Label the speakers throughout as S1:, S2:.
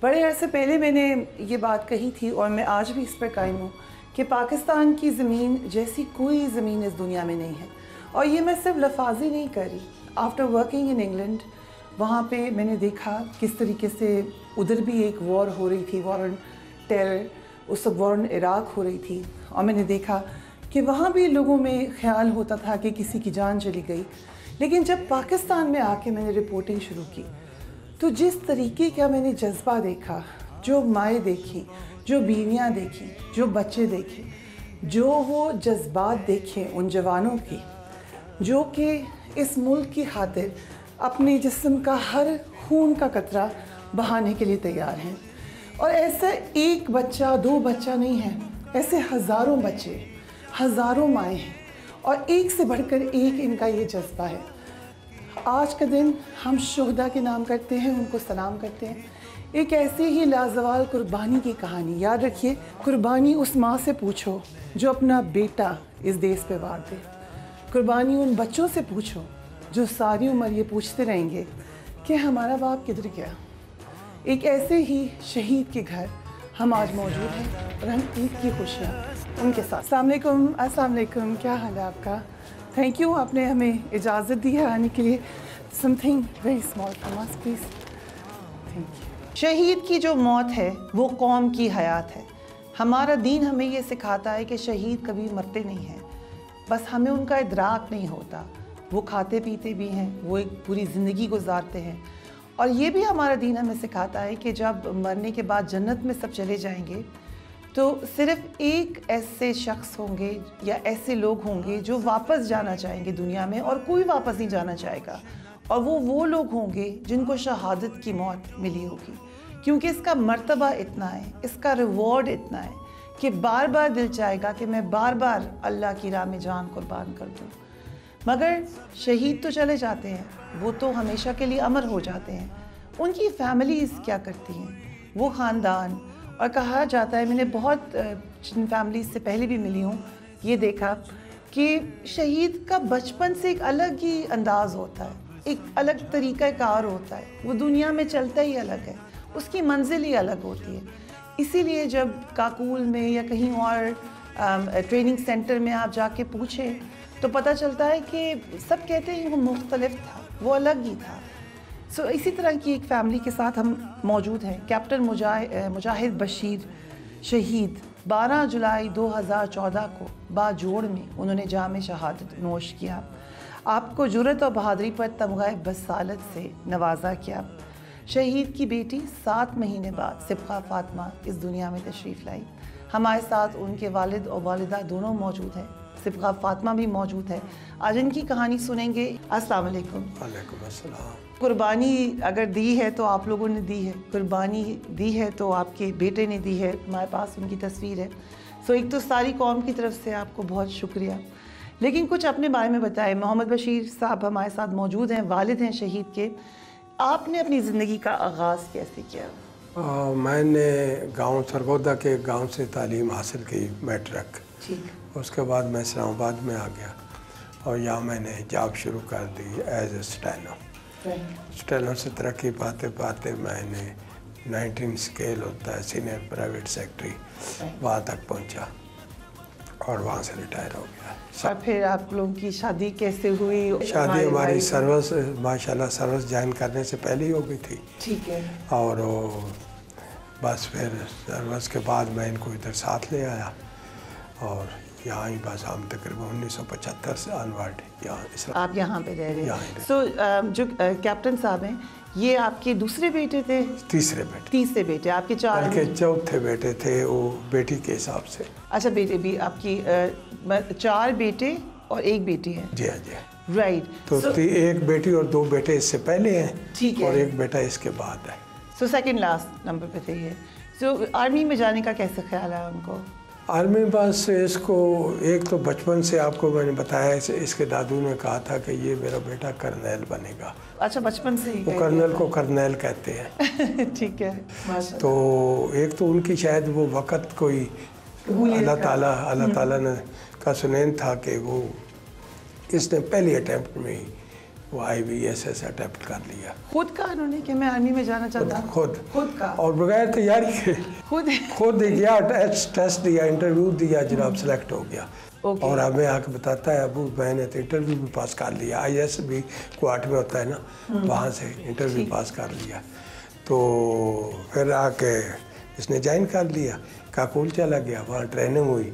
S1: बड़े अरसे पहले मैंने ये बात कही थी और मैं आज भी इस पर कायम हूँ कि पाकिस्तान की ज़मीन जैसी कोई ज़मीन इस दुनिया में नहीं है। और ये मैं सिर्फ लफाजी नहीं कर रही। आफ्टर वर्किंग इन इंग्लैंड, वहाँ पे मैंने देखा किस तरीके से उधर भी एक वॉर हो रही थी, वॉर ऑन टेरर, उस वक्त वॉर ऑन इराक हो रही थी। और मैंने देखा कि वहाँ भी लोगों में ख्याल होता था कि किसी की जान चली गई। लेकिन जब पाकिस्तान में आके मैंने रिपोर्टिंग शुरू की तो जिस तरीके का मैंने जज्बा देखा, जो माएँ देखी, जो बीवियाँ देखी, जो बच्चे देखे, जो वो जज्बात देखे उन जवानों की जो कि इस मुल्क की खातिर अपने जिस्म का हर खून का कतरा बहाने के लिए तैयार हैं। और ऐसा एक बच्चा, दो बच्चा नहीं है, ऐसे हज़ारों बच्चे, हज़ारों माएँ हैं और एक से बढ़कर एक इनका ये जज्बा है। आज का दिन हम शुहदा के नाम करते हैं, उनको सलाम करते हैं। एक ऐसे ही लाजवाल कुर्बानी की कहानी, याद रखिए, कुर्बानी उस माँ से पूछो जो अपना बेटा इस देश पे वार दे। कुर्बानी उन बच्चों से पूछो जो सारी उम्र ये पूछते रहेंगे कि हमारा बाप किधर गया। एक ऐसे ही शहीद के घर हम आज मौजूद हैं और हम ईद की खुशियाँ उनके साथ। अस्सलाम वालेकुम, क्या हाल है आपका? थैंक यू, आपने हमें इजाज़त दी है आने के लिए। Something very small from us please, thank you. शहीद की जो मौत है वो कौम की हयात है। हमारा दीन हमें ये सिखाता है कि शहीद कभी मरते नहीं हैं, बस हमें उनका इदराक नहीं होता। वो खाते पीते भी हैं, वो एक पूरी ज़िंदगी गुजारते हैं। और ये भी हमारा दीन हमें सिखाता है कि जब मरने के बाद जन्नत में सब चले जाएंगे तो सिर्फ एक ऐसे शख्स होंगे या ऐसे लोग होंगे जो वापस जाना चाहेंगे दुनिया में, और कोई वापस नहीं जाना चाहेगा। और वो लोग होंगे जिनको शहादत की मौत मिली होगी, क्योंकि इसका मर्तबा इतना है, इसका रिवॉर्ड इतना है कि बार बार दिल चाहेगा कि मैं बार बार अल्लाह की राह में जान कुर्बान कर दूँ। मगर शहीद तो चले जाते हैं, वो तो हमेशा के लिए अमर हो जाते हैं। उनकी फैमिलीज़ क्या करती हैं, वो ख़ानदान। और कहा जाता है, मैंने बहुत जिन फैमिलीज़ से पहले भी मिली हूँ, ये देखा कि शहीद का बचपन से एक अलग ही अंदाज़ होता है, एक अलग तरीक़ाकार होता है। वो दुनिया में चलता ही अलग है, उसकी मंजिल ही अलग होती है। इसीलिए जब काकूल में या कहीं और ट्रेनिंग सेंटर में आप जाके पूछें तो पता चलता है कि सब कहते हैं वो मुख्तलिफ था, वो अलग ही था। इसी तरह की एक फ़ैमिली के साथ हम मौजूद हैं। कैप्टन मुजाहिद बशीर शहीद 12 जुलाई 2014 को बाजोड़ में उन्होंने जाम शहादत नोश किया। आपको जुर्रत और बहादुरी पर तमग़ा बसालत से नवाजा किया। शहीद की बेटी 7 महीने बाद सिब्गा फ़ातिमा इस दुनिया में तशरीफ़ लाई। हमारे साथ उनके वालिद और वालिदा दोनों मौजूद हैं, सिब्गा फ़ातिमा भी मौजूद है। आज इनकी कहानी सुनेंगे। अस्सलाम वालेकुम।
S2: वालेकुम अस्सलाम।
S1: कुर्बानी अगर दी है तो आप लोगों ने दी है, कुर्बानी दी है तो आपके बेटे ने दी है। हमारे पास उनकी तस्वीर है। एक तो सारी कौम की तरफ से आपको बहुत शुक्रिया। लेकिन कुछ अपने बारे में बताएं। मोहम्मद बशीर साहब हमारे साथ मौजूद हैं, वालिद हैं शहीद के। आपने अपनी ज़िंदगी का आगाज़ कैसे किया?
S2: मैंने गांव सरगोदा के गांव से तालीम हासिल की, मैट्रिक।
S1: ठीक।
S2: उसके बाद मैं इस्लामाबाद में आ गया और यहाँ मैंने जॉब शुरू कर दी एज ए स्टेनो। स्टेनो से तरक्की पाते पाते मैंने 19 स्केल होता है, सीनियर प्राइवेट सेक्रेटरी, वहाँ तक पहुँचा और वहाँ से रिटायर हो गया।
S1: और फिर आप लोगों की शादी कैसे हुई?
S2: शादी हमारी सर्विस माशाल्लाह सर्विस ज्वाइन करने से पहले ही हो गई थी।
S1: ठीक है।
S2: और बस फिर सर्विस के बाद मैं इनको इधर साथ ले आया और यहाँ ही बस हम तकरीबन 1975 से ऑनवर्ड यहाँ।
S1: आप यहाँ पे रह रहे हैं। जो कैप्टन साहब हैं, ये आपके दूसरे बेटे थे?
S2: तीसरे बेटे।
S1: आपके 4?
S2: के चौथे बेटे थे वो, बेटी के हिसाब से।
S1: अच्छा, बेटे भी आपकी 4 बेटे और 1 बेटी है?
S2: जी हाँ, जी।
S1: राइट।
S2: तो एक बेटी और 2 बेटे इससे पहले हैं।
S1: ठीक है।
S2: और 1 बेटा इसके बाद है।
S1: सेकंड लास्ट नंबर पे थे ये। आर्मी में जाने का कैसे ख्याल है उनको?
S2: आर्मी बस इसको एक तो बचपन से आपको मैंने बताया, इसके दादू ने कहा था कि ये मेरा बेटा कर्नल बनेगा।
S1: अच्छा, बचपन से ही?
S2: वो कर्नल को कर्नल कहते हैं।
S1: ठीक है।
S2: तो एक तो उनकी शायद वो वक़्त कोई अल्लाह ताला ने का सुनैन था कि वो इसने पहले अटैम्प्ट में ही वो IVSS अटेम्प्ट कर लिया।
S1: खुद का उन्होंने कि मैं आर्मी में जाना चाहता हूँ? खुद का
S2: और बगैर तैयारी के खुद गया, टेस्ट दिया, इंटरव्यू दिया, जनाब सेलेक्ट हो गया। और हमें आके बताता है अबू मैंने तो इंटरव्यू भी पास कर लिया, IAS भी क्वार्ट में होता है ना, वहाँ से इंटरव्यू पास कर लिया। तो फिर आके इसने ज्वाइन कर लिया, काकुल चला गया, वहाँ ट्रेनिंग हुई।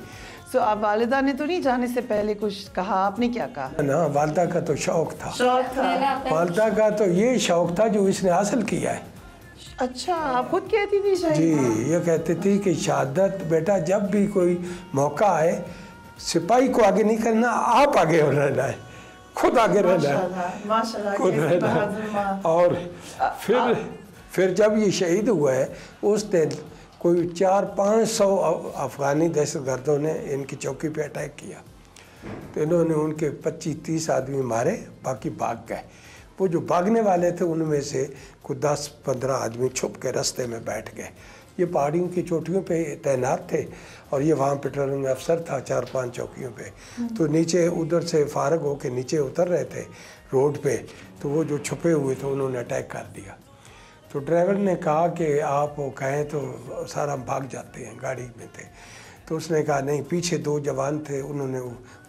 S1: तो आप वालिदा ने तो नहीं जाने से पहले कुछ कहा? आपने क्या कहा?
S2: ना, वालिदा का तो शौक था, वालिदा का तो ये शौक था जो इसने हासिल किया है।
S1: अच्छा, आप खुद कहती थी शायद?
S2: जी, ये कहती थी कि शहादत बेटा जब भी कोई मौका आए, सिपाही को आगे नहीं करना, आप आगे रहना है, खुद आगे रहना है,
S1: माशाल्लाह,
S2: खुद रहना है। और फिर जब ये शहीद हुआ है उस दिन कोई 400-500 अफ़गानी दहशतगर्दों ने इनकी चौकी पे अटैक किया। तो इन्होंने उनके 25-30 आदमी मारे, बाकी भाग गए। वो जो भागने वाले थे उनमें से कुछ 10-15 आदमी छुप के रास्ते में बैठ गए। ये पहाड़ियों की चोटियों पे तैनात थे और ये वहाँ पेट्रोलिंग अफसर था 4-5 चौकियों पे। तो नीचे उधर से फारग होके नीचे उतर रहे थे रोड पे, तो वो जो छुपे हुए थे उन्होंने अटैक कर दिया। तो ड्राइवर ने कहा कि आप वो कहें तो सारा हम भाग जाते हैं, गाड़ी में थे। तो उसने कहा नहीं, पीछे 2 जवान थे, उन्होंने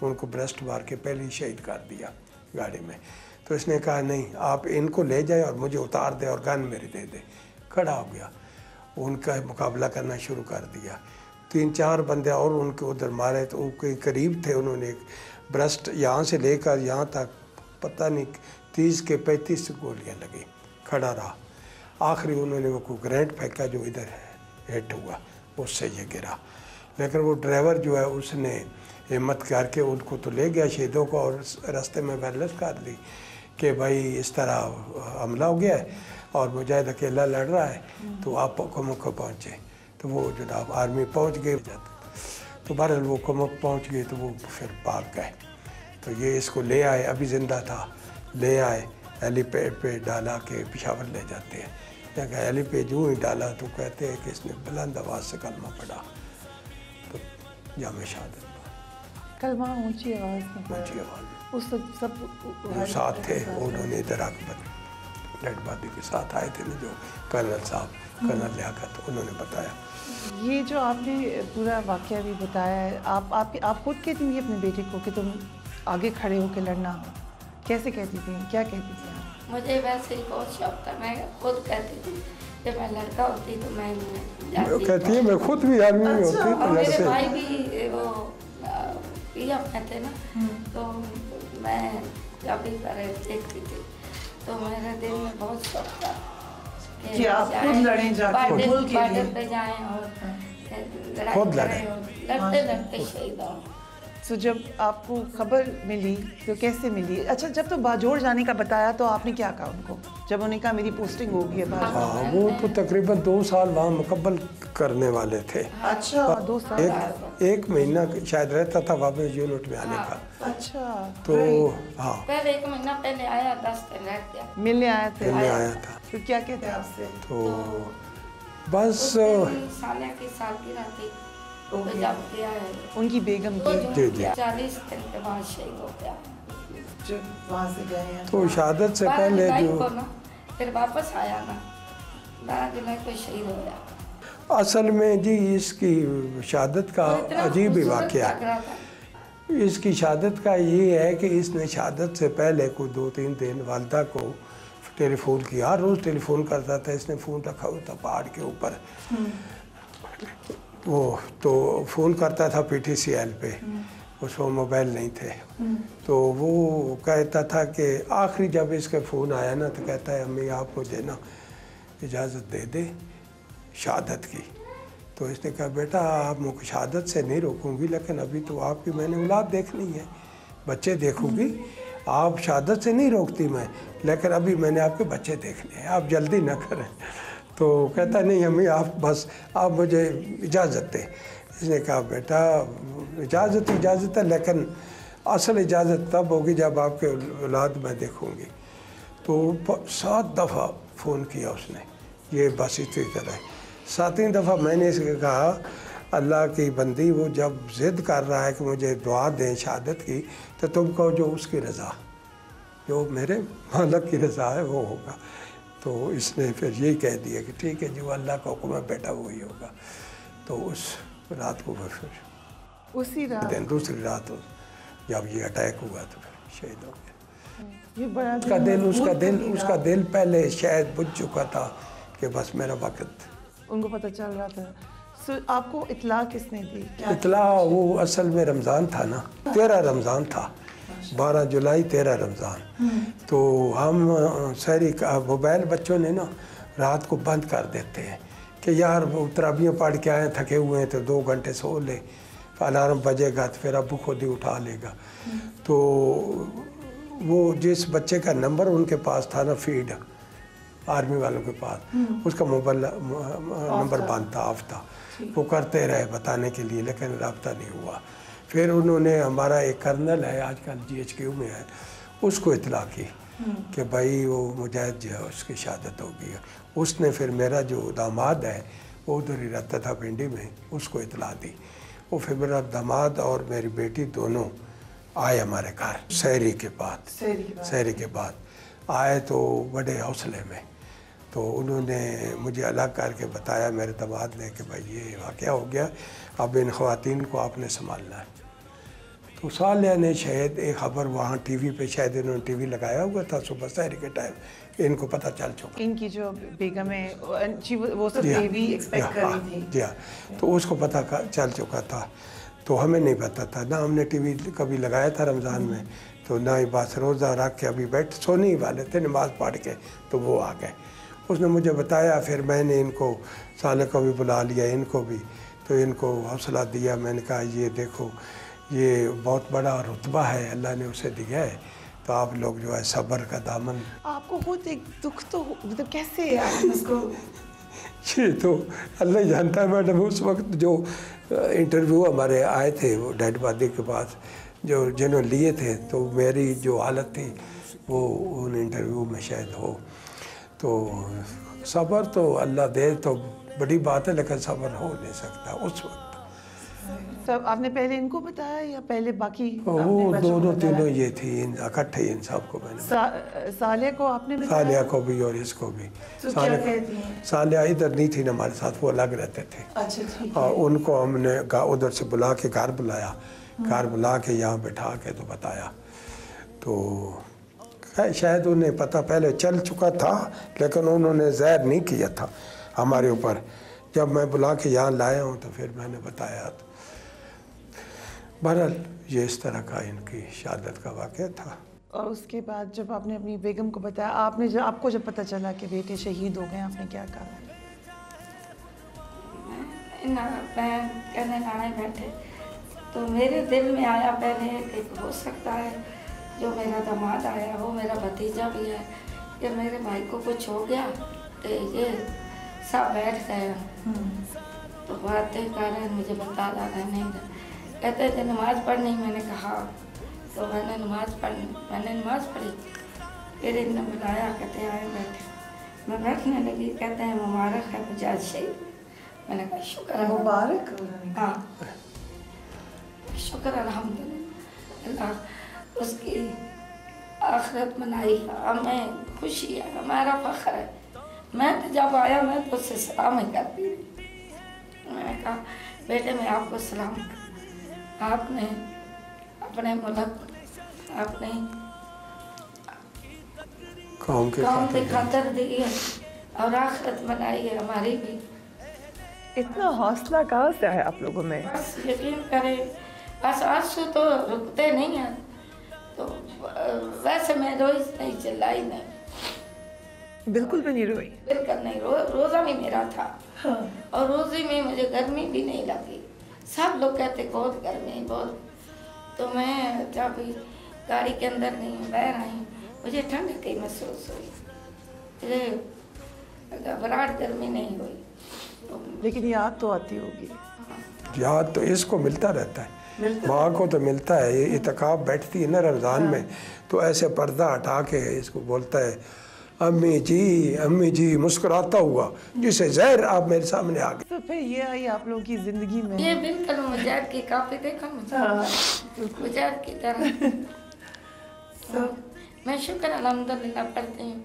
S2: उनको ब्रेस्ट मार के पहले ही शहीद कर दिया गाड़ी में। तो इसने कहा नहीं, आप इनको ले जाए और मुझे उतार दे और गन मेरी दे दे। खड़ा हो गया, उनका मुकाबला करना शुरू कर दिया। 3-4 बंदे और उनके उधर मारे, तो उनके करीब थे, उन्होंने एक ब्रेस्ट यहाँ से लेकर यहाँ तक पता नहीं 30 के 35 गोलियाँ लगी। खड़ा रहा, आखिरी उन्होंने वो कोई ग्रेनेड फेंका जो इधर हिट हुआ, उससे ये गिरा। लेकिन वो ड्राइवर जो है उसने हिम्मत करके उनको तो ले गया शहीदों को, और रास्ते में वायरलेस कर दी कि भाई इस तरह हमला हो गया है और मुजाहिद अकेला लड़ रहा है, तो आप कुमक को पहुँचे। तो वो जनाब आर्मी पहुँच गए, तो बहरहाल वो कुमक पहुँच गए, तो वो फिर भाग गए। तो ये इसको ले आए, अभी ज़िंदा था, ले आए, हेलीपैड पे डाला के पेशावर ले जाते हैं। या हेलीपैड यूँ ही डाला तो कहते हैं कि इसने बुलंद आवाज़ से कलमा पढ़ा, तो जामे शहादत
S1: कलमा ऊंची आवाज़ में,
S2: ऊंची आवाज़।
S1: उस सब
S2: जो साथ थे उन्होंने इधर आकर डेड बॉडी के साथ आए थे ना, जो कर्नल साहब, कर्नल लियाकत, उन्होंने बताया।
S1: ये जो आपने पूरा वाक़या भी बताया है, आप खुद कहती थी अपने बेटे को कि तुम आगे खड़े होकर लड़ना, कैसे कहती थी, क्या कहती थी?
S3: मुझे वैसे ही बहुत शौक था, मैं खुद कहती थी जब मैं लड़का होती तो मैं
S2: कहती है मैं खुद भी आर्मी में होती तो
S3: मेरे भाई भी वो PF में थे ना, तो मैं जब भी परेड देखती थी तो मेरे दिल में बहुत शौक था
S1: कि आप खुद लड़ें, जाके मुल्क के लिए
S3: पे जाएं और लड़ाई करें और लड़ते लड़ते शहीद हों।
S1: तो जब आपको खबर मिली तो कैसे मिली? अच्छा, जब तो बाजोड़ जाने का बताया तो आपने क्या कहा उनको, जब उन्होंने कहा मेरी पोस्टिंग होगी है बाजोड़?
S2: हाँ, वो तो तकरीबन 2 साल वहाँ मुकम्मल करने वाले थे।
S1: अच्छा, 2 साल?
S2: एक महीना शायद रहता था वापस यूनिट में आने का।
S1: अच्छा,
S2: तो हाँ,
S3: पहले 1 महीना पहले आया, 10 दिन रह गया,
S1: मिलने आया थे?
S2: मिलने आया था।
S1: तो क्या कहते हैं आपसे?
S2: तो बस
S3: साले की सालगिरह थी, तो जब गया है
S1: उनकी बेगम की,
S2: जी
S3: 40 दिन के बाद शहीद हो गया,
S1: जो वहाँ से गए हैं।
S2: तो शहादत से पहले जो
S3: फिर वापस आया ना, 12 जुलाई को शहीद हो गया।
S2: असल में जी इसकी शहादत का अजीब ही वाक़या है। इसकी शहादत का ये है कि इसने शहादत से पहले कोई 2-3 दिन वालदा को टेलीफोन किया, हर रोज़ टेलीफोन करता था, इसने फ़ोन रखा हुआ था पहाड़ के ऊपर। वो तो फ़ोन करता था PTCL पे, उसको मोबाइल नहीं थे। तो वो कहता था कि आखिरी जब इसका फ़ोन आया ना, तो कहता है अम्मी आप मुझे ना इजाज़त दे दे शहादत की। तो इसने कहा बेटा आप मुझे शहादत से नहीं रोकूंगी, लेकिन अभी तो आपकी मैंने औलाद देखनी है, बच्चे देखूंगी, आप शहादत से नहीं रोकती मैं, लेकिन अभी मैंने आपके बच्चे देखने हैं, आप जल्दी ना करें। तो कहता नहीं अम्मी आप बस आप मुझे इजाज़त दें। इसने कहा बेटा इजाज़त है, लेकिन असल इजाज़त तब होगी जब आपके औलाद मैं देखूंगी। तो 7 दफ़ा फ़ोन किया उसने, ये बस इसी तरह। 7वीं दफ़ा मैंने इसके कहा अल्लाह की बंदी, वो जब ज़िद कर रहा है कि मुझे दुआ दें शहादत की, तो तुम कहो जो उसकी रज़ा, जो मेरे मालिक की रज़ा है वो होगा। तो इसने फिर यही कह दिया कि ठीक है, जो अल्लाह का हुक्म है बेटा वही होगा। तो उस रात को फिर
S1: उसी रात
S2: दूसरी रात जब ये अटैक हुआ तो फिर शहीद हो गया।
S1: ये बड़ा
S2: उसका दिल पहले शायद बुझ चुका था कि बस मेरा वक्त।
S1: उनको पता चल रहा था। सो आपको इत्ला किसने दी?
S2: इत्ला वो असल में रमज़ान था ना, 13 रमज़ान था, 12 जुलाई 13 रमज़ान। तो हम सहरी का मोबाइल बच्चों ने ना रात को बंद कर देते हैं कि यार वो तराबियाँ पढ़ के आए थके हुए हैं तो 2 घंटे सो ले, अलार्म बजेगा तो फिर अबू खुद ही उठा लेगा। तो वो जिस बच्चे का नंबर उनके पास था ना, फीड आर्मी वालों के पास, उसका मोबाइल नंबर बंद था, ऑफ था। वो करते रहे बताने के लिए, लेकिन रब्ता नहीं हुआ। फिर उन्होंने हमारा एक कर्नल है आजकल GHQ में है, उसको इत्ला की कि भाई वो मुजाहिद जो है उसकी शहादत हो गई है। उसने फिर मेरा जो दामाद है वो उधर ही रहता था पिंडी में, उसको इत्ला दी। वो फिर मेरा दामाद और मेरी बेटी दोनों आए हमारे घर सहरी के बाद आए तो बड़े हौसले में। तो उन्होंने मुझे अलग करके बताया मेरे दामाद ने कि भाई ये वाक़या हो गया, अब इन ख़वातीन को आपने संभालना है। तो सालिया ने शायद एक ख़बर वहाँ TV पे, शायद इन्होंने TV लगाया हुआ था सुबह सहरी के टाइम, इनको पता चल चुका।
S1: इनकी जो बेगम है वो सब बेबी एक्सपेक्ट कर रही थी।
S2: जी हाँ, तो उसको पता चल चुका था। तो हमें नहीं पता था ना, हमने TV कभी लगाया था रमज़ान में, तो ना ही बस रोज़ा रख के अभी बैठ सोने ही वाले थे नमाज़ पढ़ के, तो वो आ गए। उसने मुझे बताया, फिर मैंने इनको साले को भी बुला लिया, इनको भी, तो इनको हौसला दिया। मैंने कहा ये देखो ये बहुत बड़ा रुतबा है अल्लाह ने उसे दिया है, तो आप लोग जो है सब्र का दामन।
S1: आपको खुद एक दुख तो मतलब कैसे आपने उसको?
S2: ये तो अल्लाह ही जानता है मैडम। उस वक्त जो इंटरव्यू हमारे आए थे वो डेड बॉडी के पास जो जिन्होंने लिए थे, तो मेरी जो हालत थी वो उन इंटरव्यू में शायद हो। तो सब्र तो अल्लाह दे तो बड़ी बात है, लेकिन सब्र हो नहीं सकता उस वक्त।
S1: सब आपने पहले इनको बताया या पहले बाकी?
S2: वो दोनों तीनों ये थी, इकट्ठे इन सबको मैंने
S1: सालिया को आपने बताया?
S2: सालिया को भी और इसको भी।
S1: तो क्या कहती हैं?
S2: सालिया इधर नहीं थी ना हमारे साथ, वो अलग रहते थे।
S1: अच्छा ठीक
S2: है। उनको हमने उधर से बुला के घर बुलाया, घर बुला के यहाँ बैठा के तो बताया। तो शायद उन्हें पता पहले चल चुका था, लेकिन उन्होंने ज़हर नहीं किया था हमारे ऊपर। जब मैं बुला के यहाँ लाया हूँ तो फिर मैंने बताया। तो बहरहाल ये इस तरह का इनकी शहादत का वाक़या था।
S1: और उसके बाद जब आपने अपनी बेगम को बताया, आपको जब पता चला कि बेटे शहीद हो गए, आपने क्या कहा?
S3: मैं कहने लाने बैठे तो मेरे दिल में आया पहले कि हो सकता है जो मेरा दामाद आया वो मेरा भतीजा भी है, कि मेरे भाई को कुछ हो गया तो ये सब बैठ गया। तो बातें कर रहे मुझे बता रहा नहीं रहा। कहते थे नमाज़ पढ़नी, मैंने कहा तो मैंने नमाज़ पढ़ी। फिर इन्होंने बुलाया, कहते आए बैठे। मैं बैठने लगी, कहते हैं मुबारक है मुजाहिद शहीद। मैंने कहा शुक्र
S1: मुबारक।
S3: हाँ शुक्र अल्हम्दुलिल्लाह, उसकी आखिरत बनाई, हमें खुशी है, हमारा फ़ख्र है। मैं तो जब आया मैं तो उससे सलाम ही करती थी। मैंने कहा बेटे मैं आपको सलाम, आपने अपने मुल्क अपने
S2: कौम के
S3: खातर दी है और आखिरत बनाई है हमारी भी।
S1: इतना हौसला कहाँ से है आप लोगों में?
S3: बस यकीन करें, बस आंसू तो रुकते नहीं हैं। तो वैसे मैं रोई नहीं, चिल्लाई नहीं,
S1: बिल्कुल भी नहीं रोई।
S3: बिल्कुल नहीं। रोज़ा भी मेरा था। हाँ। और रोज़े में मुझे गर्मी भी नहीं लगी। सब लोग कहते बहुत गर्मी बहुत। तो मैं जब गाड़ी के अंदर गई, बाहर आई, मुझे ठंड की महसूस हुई, मुझे घबराहट गर्मी नहीं हुई। तो
S1: लेकिन याद तो आती होगी।
S2: याद तो इसको मिलता रहता है, माँ को तो मिलता है। ये इतकाब बैठती है ना रमज़ान में, तो ऐसे पर्दा हटा के इसको बोलता है अम्मी जी, मुस्कुराता हुआ जिसे जहर आप मेरे सामने आ गए।
S1: तो फिर ये आई आप लोगों की जिंदगी में।
S3: ये बिल्कुल मुजाहिद की काफी देखा मुझे, मुजाहिद की तरह। तो मैं शुक्र अल्हम्दुलिल्लाह पढ़ती हूँ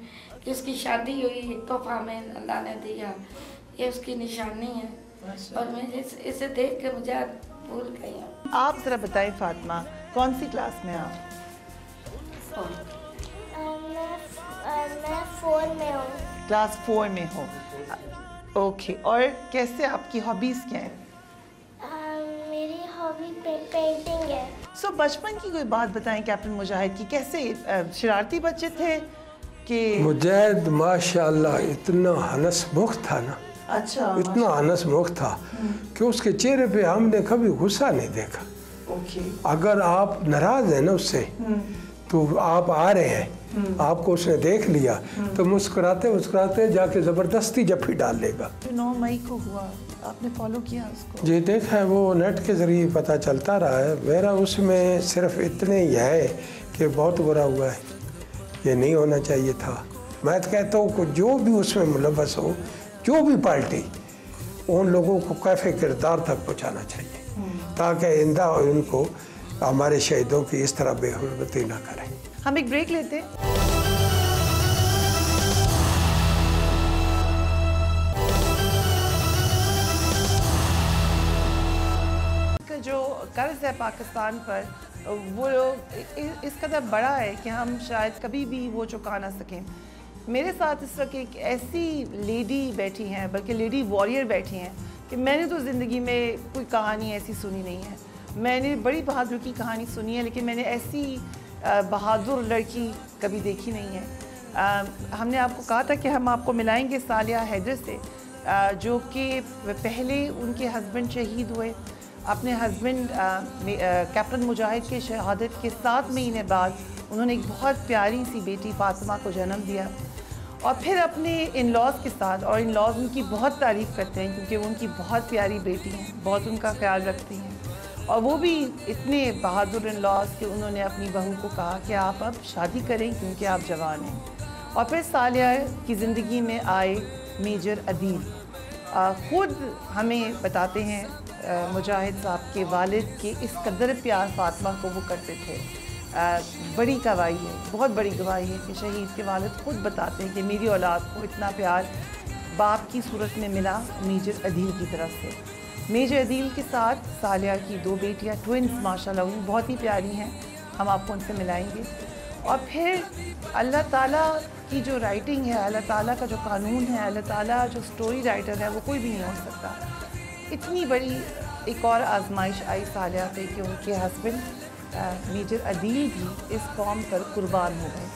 S3: कि उसकी शादी हुई, एक तोहफा में अल्लाह ने दिया, ये उसकी निशानी है। और मैं इसे देख के मुझे भूल गई हूँ।
S1: आप ज़रा बताएं फातिमा, कौन सी क्लास में आप?
S4: मैं 4 में हूँ।
S1: क्लास 4 में हो। ओके, और कैसे आपकी हॉबीज़ क्या हैं?
S4: मेरी हॉबी पेंटिंग है।
S1: सो बचपन की कोई बात बताएं कैप्टन मुजाहिद की, कैसे शरारती बच्चे थे कि?
S2: मुजाहिद माशाल्लाह इतना हंसमुख था ना,
S1: अच्छा,
S2: इतना हंसमुख था कि उसके चेहरे पे हमने कभी गुस्सा नहीं देखा।
S1: ओके।
S2: अगर आप नाराज हैं ना उससे, तो आप आ रहे हैं, आपको उसने देख लिया तो मुस्कुराते मुस्कुराते जाके ज़बरदस्ती जफ्फी डाल लेगा।
S1: 9 मई को हुआ, आपने फॉलो किया उसको?
S2: जी देखा है, वो नेट के ज़रिए पता चलता रहा है। मेरा उसमें सिर्फ इतने ही है कि बहुत बुरा हुआ है, ये नहीं होना चाहिए था। मैं तो कहता हूँ कि जो भी उसमें मुलव्वस हो, जो भी पार्टी, उन लोगों को कैफे किरदार तक पहुँचाना चाहिए ताकि इंदा उनको हमारे शहीदों की इस तरह बेहुरमती ना करें।
S1: हम एक ब्रेक लेते हैं। जो कर्ज है पाकिस्तान पर, वो इस कदर बड़ा है कि हम शायद कभी भी वो चुका ना सकें। मेरे साथ इस वक्त एक ऐसी लेडी बैठी हैं, बल्कि लेडी वॉरियर बैठी हैं कि मैंने तो ज़िंदगी में कोई कहानी ऐसी सुनी नहीं है। मैंने बड़ी बहादुर की कहानी सुनी है, लेकिन मैंने ऐसी बहादुर लड़की कभी देखी नहीं है। हमने आपको कहा था कि हम आपको मिलाएंगे सालिया हैदर से, जो कि पहले उनके हस्बैंड शहीद हुए। अपने हस्बैंड कैप्टन मुजाहिद के शहादत के 7 महीने बाद उन्होंने एक बहुत प्यारी सी बेटी फातिमा को जन्म दिया, और फिर अपने इन लॉज के साथ, और इन लॉज उनकी बहुत तारीफ़ करते हैं क्योंकि वो उनकी बहुत प्यारी बेटी हैं, बहुत उनका ख्याल रखती हैं, और वो भी इतने बहादुर इन लॉज कि उन्होंने अपनी बहू को कहा कि आप अब शादी करें क्योंकि आप जवान हैं। और फिर सालिया की ज़िंदगी में आए मेजर अदील। ख़ुद हमें बताते हैं मुजाहिद साहब के वालिद के इस कदर प्यार फातिमा को वो करते थे। बड़ी गवाही है, बहुत बड़ी गवाही है कि शहीद के वालिद ख़ुद बताते हैं कि मेरी औलाद को इतना प्यार बाप की सूरत में मिला मेजर अदील की तरफ से। मेजर अदील के साथ सालिया की 2 बेटियां, ट्विन्स माशाल्लाह, वो बहुत ही प्यारी हैं। हम आपको उनसे मिलाएंगे। और फिर अल्लाह ताला की जो राइटिंग है, अल्लाह ताला का जो कानून है, अल्लाह ताला जो स्टोरी राइटर है, वो कोई भी नहीं हो सकता। इतनी बड़ी एक और आजमाइश आई सालिया पे कि उनके हस्बैंड मेजर अदील भी इस कौम पर कुर्बान हो गए।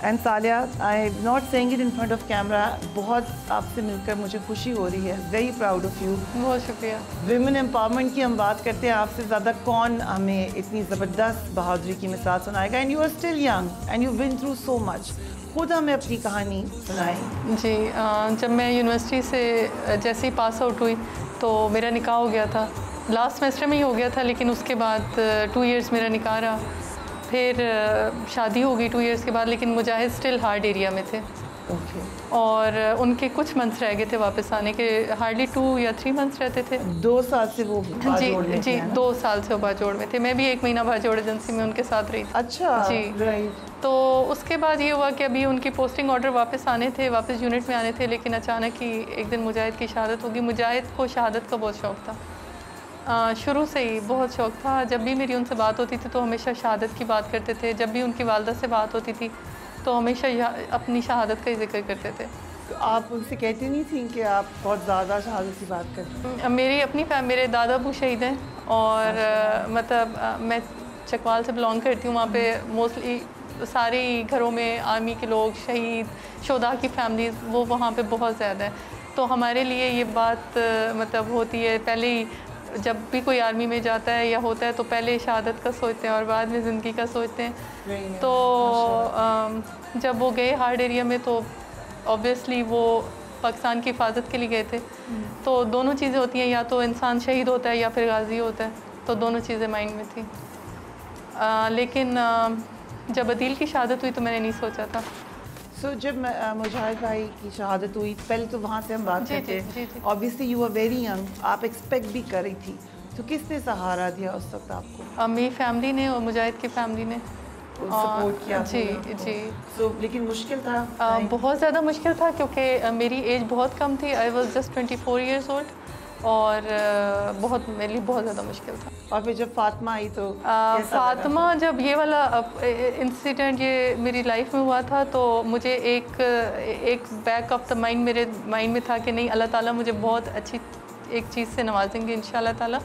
S1: एंड सालिया, I am not saying it in front of camera, बहुत आपसे मिलकर मुझे खुशी हो रही है। Very proud of you.
S5: बहुत शुक्रिया।
S1: विमेन एम्पावरमेंट की हम बात करते हैं, आपसे ज़्यादा कौन हमें इतनी ज़बरदस्त बहादुरी की मिसाल सुनाएगा। And you are still young and you been through so much. खुद हमें अपनी कहानी सुनाएं।
S5: जी, जब मैं यूनिवर्सिटी से जैसे ही पास आउट हुई तो मेरा निकाह हो गया था। लास्ट सेमेस्टर में ही हो गया था, लेकिन उसके बाद 2 इयर्स मेरा निकाह रहा। फिर शादी हो गई 2 इयर्स के बाद, लेकिन मुजाहिद स्टिल हार्ड एरिया में थे। और उनके कुछ मंथ्स रह गए थे वापस आने के, हार्डली 2 या 3 मंथ्स रहते थे।
S1: 2 साल से वो
S5: जी 2 साल से वो बाजोड़ में थे। मैं भी 1 महीना बाजोड़ एजेंसी में उनके साथ रही थी।
S1: अच्छा
S5: जी,
S1: राइट।
S5: तो उसके बाद ये हुआ कि अभी उनकी पोस्टिंग ऑर्डर वापस आने थे, वापस यूनिट में आने थे, लेकिन अचानक ही एक दिन मुजाहिद की शहादत होगी। मुजाहिद को शहादत का बहुत शौक़ था, शुरू से ही बहुत शौक़ था। जब भी मेरी उनसे बात होती थी तो हमेशा शहादत की बात करते थे। जब भी उनकी वालदा से बात होती थी तो हमेशा अपनी शहादत का ही जिक्र करते थे।
S1: तो आप उनसे कहती नहीं थी कि आप बहुत ज़्यादा शहादत की बात करते हैं?
S5: मेरी अपनी मेरे दादा अबू शहीद हैं, और मतलब मैं चकवाल से बिलोंग करती हूँ। वहाँ पे मोस्टली सारे घरों में आर्मी के लोग, शहीद शोदा की फैमिलीज़, वो वहाँ पे बहुत ज़्यादा है। तो हमारे लिए ये बात मतलब होती है, पहले ही जब भी कोई आर्मी में जाता है या होता है तो पहले शहादत का सोचते हैं और बाद में ज़िंदगी का सोचते हैं। तो जब वो गए हार्ड एरिया में तो ऑब्वियसली वो पाकिस्तान की हिफाजत के लिए गए थे। तो दोनों चीज़ें होती हैं, या तो इंसान शहीद होता है या फिर गाजी होता है, तो दोनों चीज़ें माइंड में थी। लेकिन जब अदील की शहादत हुई तो मैंने नहीं सोचा था।
S1: जब मुजाहिद भाई की शहादत हुई, पहले तो वहाँ से हम बात करते हैं। Obviously you are very young, आप एक्सपेक्ट भी कर रही थी, तो किसने सहारा दिया उस वक्त आपको?
S5: मेरी फैमिली ने और मुजाहिद की फैमिली ने।
S1: आपको सपोर्ट किया?
S5: जी जी।
S1: लेकिन मुश्किल था?
S5: बहुत ज़्यादा मुश्किल था क्योंकि मेरी एज बहुत कम थी। I was just 24 years old और बहुत मेरे लिए बहुत ज़्यादा मुश्किल था।
S1: और फिर जब फातिमा आई तो
S5: फातिमा जब ये वाला इंसिडेंट ये मेरी लाइफ में हुआ था तो मुझे एक बैक ऑफ द माइंड मेरे माइंड में था कि नहीं, अल्लाह ताला मुझे बहुत अच्छी एक चीज़ से नवाजेंगे इंशाल्लाह ताला।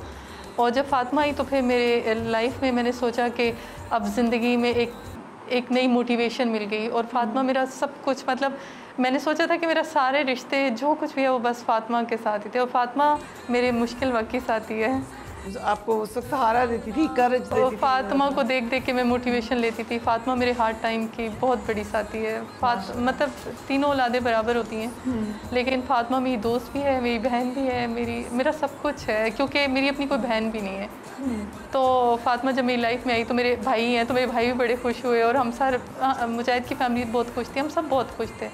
S5: और जब फातिमा आई तो फिर मेरे लाइफ में मैंने सोचा कि अब ज़िंदगी में एक नई मोटिवेशन मिल गई। और फातिमा मेरा सब कुछ, मतलब मैंने सोचा था कि मेरा सारे रिश्ते जो कुछ भी है वो बस फातिमा के साथ ही थे। और फातिमा मेरे मुश्किल वक्त की साथी है।
S1: आपको उस वक्त सहारा देती थी, करज देती थी।
S5: फातिमा को देख देख के मैं मोटिवेशन लेती थी। फातिमा मेरे हार्ड टाइम की बहुत बड़ी साथी है। मतलब तीनों औलादें बराबर होती हैं, लेकिन फातिमा मेरी दोस्त भी है, मेरी बहन भी है, मेरा सब कुछ है, क्योंकि मेरी अपनी कोई बहन भी नहीं है। तो फातिमा जब मेरी लाइफ में आई तो मेरे भाई हैं, तो मेरे भाई भी बड़े खुश हुए और हम सारे मुजाहिद की फैमिली बहुत खुश थी, हम सब बहुत खुश थे।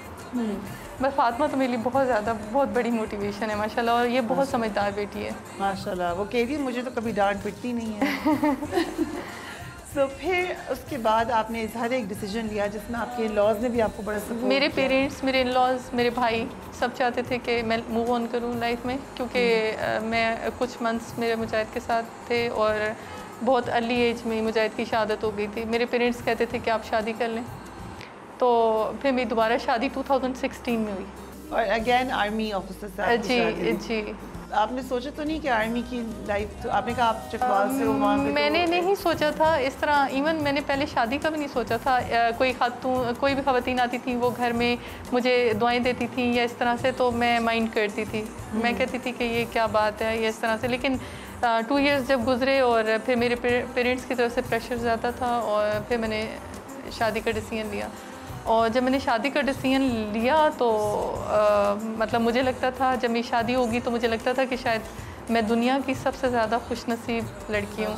S5: बस फातिमा तो मेरे लिए बहुत बड़ी मोटिवेशन है माशाल्लाह। और ये बहुत समझदार बेटी है
S1: माशाल्लाह। वो कह रही है मुझे तो कभी डांट पिटती नहीं है। तो फिर उसके बाद आपने इजहार एक डिसीजन लिया जिसमें आपके लॉज ने भी आपको बड़ा सपोर्ट।
S5: मेरे पेरेंट्स, मेरे इन-लॉज, मेरे भाई सब चाहते थे कि मैं मूव ऑन करूँ लाइफ में, क्योंकि मैं कुछ मंथ्स मेरे मुजाहिद के साथ थे और बहुत अर्ली एज में मुजाहिद की शहादत हो गई थी। मेरे पेरेंट्स कहते थे कि आप शादी कर लें, तो फिर मेरी दोबारा शादी 2016 में हुई।
S1: और अगेन आर्मी ऑफिसर से
S5: जी जी।
S1: आपने सोचा तो नहीं कि आर्मी की लाइफ, तो आपने कहा आप चकवाल से हो वहाँ पे?
S5: मैंने नहीं सोचा था इस तरह। इवन मैंने पहले शादी का भी नहीं सोचा था। कोई भी ख़वातीन आती थी वो घर में मुझे दुआएं देती थी या इस तरह से, तो मैं माइंड करती थी। मैं कहती थी कि ये क्या बात है, ये इस तरह से। लेकिन 2 इयर्स जब गुजरे और फिर मेरे पेरेंट्स की तरफ से प्रेशर ज़्यादा था और फिर मैंने शादी का डिसीजन लिया। और जब मैंने शादी का डिसीजन लिया तो मतलब मुझे लगता था जब मेरी शादी होगी तो मुझे लगता था कि शायद मैं दुनिया की सबसे ज़्यादा खुशनसीब लड़की हूँ।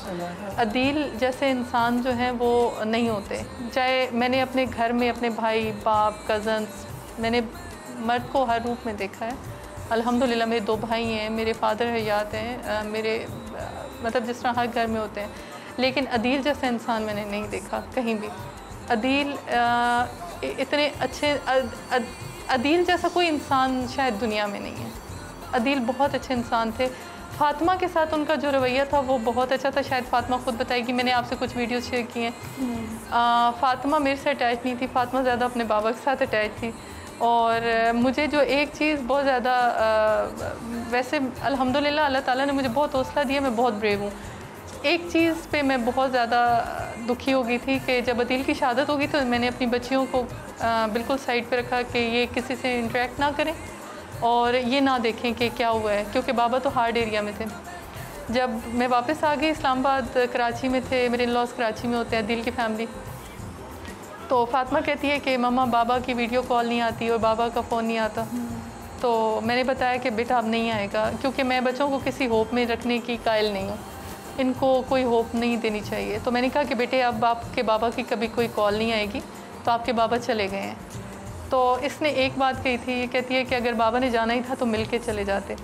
S5: अदील जैसे इंसान जो हैं वो नहीं होते। चाहे मैंने अपने घर में अपने भाई, बाप, कज़न्स, मैंने मर्द को हर रूप में देखा है। अल्हम्दुलिल्लाह मेरे 2 भाई हैं, मेरे फादर हयात हैं, मेरे मतलब जिस तरह हर घर में होते हैं। लेकिन अदील जैसा इंसान मैंने नहीं देखा कहीं भी। अदील इतने अच्छे, अदील जैसा कोई इंसान शायद दुनिया में नहीं है। अदील बहुत अच्छे इंसान थे। फातिमा के साथ उनका जो रवैया था वो बहुत अच्छा था। शायद फातिमा खुद बताएगी, मैंने आपसे कुछ वीडियोस शेयर किए हैं। फातिमा मेरे से अटैच नहीं थी, फातिमा ज़्यादा अपने बाबा के साथ अटैच थी। और मुझे जो एक चीज़ बहुत ज़्यादा वैसे अल्हम्दुलिल्लाह अल्लाह ताला ने मुझे बहुत हौसला दिया, मैं बहुत ब्रेव हूँ। एक चीज़ पे मैं बहुत ज़्यादा दुखी हो गई थी कि जब अदील की शहादत होगी तो मैंने अपनी बच्चियों को बिल्कुल साइड पे रखा कि ये किसी से इंटरेक्ट ना करें और ये ना देखें कि क्या हुआ है, क्योंकि बाबा तो हार्ड एरिया में थे। जब मैं वापस आ गई इस्लामाबाद, कराची में थे, मेरे इन-लॉज कराची में होते हैं, अदील की फैमिली। तो फातिमा कहती है कि मम्मा बाबा की वीडियो कॉल नहीं आती और बाबा का फ़ोन नहीं आता। तो मैंने बताया कि बेटा अब नहीं आएगा, क्योंकि मैं बच्चों को किसी होप में रखने की कायल नहीं हूँ, इनको कोई होप नहीं देनी चाहिए। तो मैंने कहा कि बेटे अब आपके बाबा की कभी कोई कॉल नहीं आएगी, तो आपके बाबा चले गए हैं। तो इसने एक बात कही थी, ये कहती है कि अगर बाबा ने जाना ही था तो मिल के चले जाते।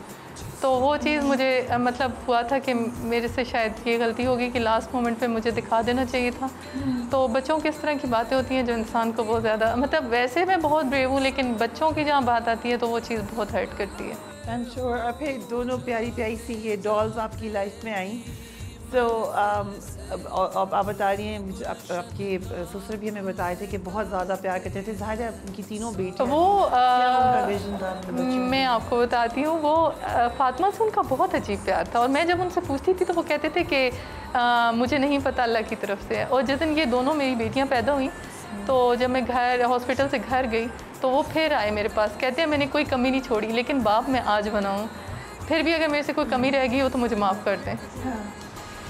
S5: तो वो चीज़ मुझे मतलब हुआ था कि मेरे से शायद ये गलती होगी कि लास्ट मोमेंट पे मुझे दिखा देना चाहिए था। तो बच्चों की इस तरह की बातें होती हैं जो इंसान को बहुत ज़्यादा, मतलब वैसे मैं बहुत ब्रेव हूँ लेकिन बच्चों की जहाँ बात आती है तो वो चीज़ बहुत हर्ट करती है।
S1: I am sure. अब फिर दोनों प्यारी प्यारी सी ये डॉल्स आपकी लाइफ में आई। तो अब आप बता रही हैं, मुझे आपके ससुर भी हमें बताए थे कि बहुत ज़्यादा प्यार करते थे। ज़ाहिर है उनकी तीनों बेटियां,
S5: वो
S1: विजन था अपने बच्चों
S5: मैं आपको बताती हूँ, वो फातिमा से उनका बहुत अजीब प्यार था। और मैं जब उनसे पूछती थी तो वो कहते थे कि मुझे नहीं पता, अल्लाह की तरफ से है। और जिस दिन ये दोनों मेरी बेटियाँ पैदा हुई तो जब मैं हॉस्पिटल से घर गई तो वो फिर आए मेरे पास, कहते हैं मैंने कोई कमी नहीं छोड़ी, लेकिन बाप मैं आज बनाऊँ, फिर भी अगर मेरे से कोई कमी रह गई हो तो मुझे माफ़ कर दें।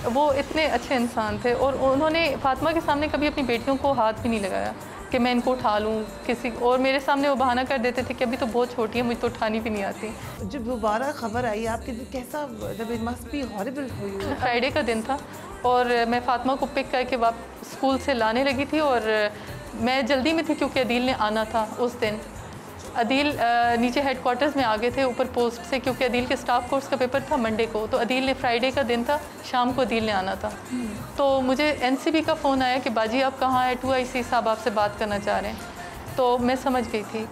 S5: वो इतने अच्छे इंसान थे और उन्होंने फातिमा के सामने कभी अपनी बेटियों को हाथ भी नहीं लगाया कि मैं इनको उठा लूँ किसी, और मेरे सामने वो बहाना कर देते थे कि अभी तो बहुत छोटी है, मुझे तो उठानी भी नहीं आती।
S1: जब दोबारा खबर आई आपके कैसा, जब it must be horrible for you?
S5: Friday का दिन था और मैं फातिमा को पिक करके स्कूल से लाने लगी थी और मैं जल्दी में थी क्योंकि अदील ने आना था उस दिन। अदील नीचे हेडक्वार्टर्स में आ गए थे ऊपर पोस्ट से, क्योंकि अदील के स्टाफ कोर्स का पेपर था मंडे को, तो अदील ने फ्राइडे का दिन था, शाम को अदील ने आना था। तो मुझे एनसीबी का फ़ोन आया कि बाजी आप कहाँ हैं, 2IC साहब आपसे बात करना चाह रहे हैं। तो मैं समझ गई थी,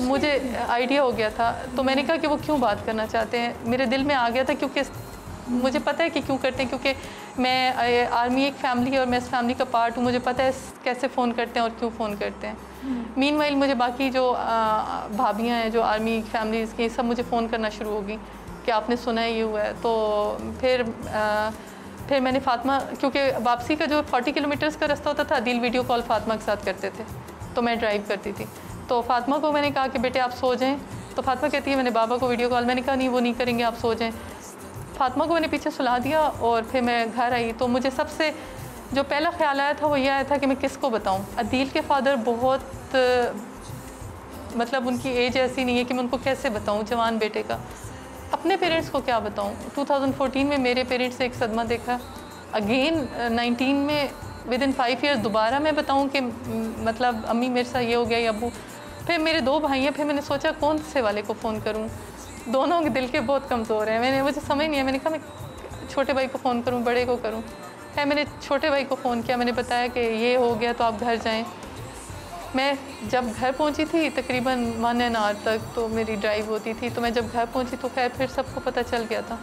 S5: मुझे आइडिया हो गया था। तो मैंने कहा कि वो क्यों बात करना चाहते हैं, मेरे दिल में आ गया था, क्योंकि मुझे पता है कि क्यों करते हैं, क्योंकि मैं आर्मी एक फ़ैमिली है और मैं इस फैमिली का पार्ट हूँ, मुझे पता है कैसे फ़ोन करते हैं और क्यों फ़ोन करते हैं। मीनवाइल मुझे बाकी जो भाभियाँ हैं जो आर्मी फैमिलीज़ की, सब मुझे फ़ोन करना शुरू होगी कि आपने सुना है ये हुआ है। तो फिर मैंने फ़ातिमा, क्योंकि वापसी का जो 40 किलोमीटर्स का रास्ता होता था, अदील वीडियो कॉल फ़ातिमा के साथ करते थे, तो मैं ड्राइव करती थी। तो फ़ातिमा को मैंने कहा कि बेटे आप सो जाएँ, तो फ़ातिमा कहती है मैंने बाबा को वीडियो कॉल, मैंने कहा नहीं वो नहीं करेंगे, आप सो जाएँ। फ़ातिमा को मैंने पीछे सुला दिया और फिर मैं घर आई। तो मुझे सबसे जो पहला ख्याल आया था वो ये आया था कि मैं किसको बताऊं। अदील के फादर बहुत मतलब उनकी एज ऐसी नहीं है कि मैं उनको कैसे बताऊं, जवान बेटे का, अपने पेरेंट्स को क्या बताऊं। 2014 में मेरे पेरेंट्स से एक सदमा देखा, अगेन 19 में विद इन 5 ईयर्स दोबारा मैं बताऊं कि मतलब अम्मी मेरे साथ ये हो गया या अब्बू। फिर मेरे 2 भाई हैं, फिर मैंने सोचा कौन से वाले को फ़ोन करूँ, दोनों के दिल के बहुत कमज़ोर हैं। मुझे समझ नहीं है, मैंने कहा मैं छोटे भाई को फ़ोन करूं, बड़े को करूं। है मैंने छोटे भाई को फ़ोन किया, मैंने बताया कि ये हो गया तो आप घर जाएं। मैं जब घर पहुंची थी तकरीबन 1 आवर तक तो मेरी ड्राइव होती थी, तो मैं जब घर पहुंची तो खैर फिर सबको पता चल गया था।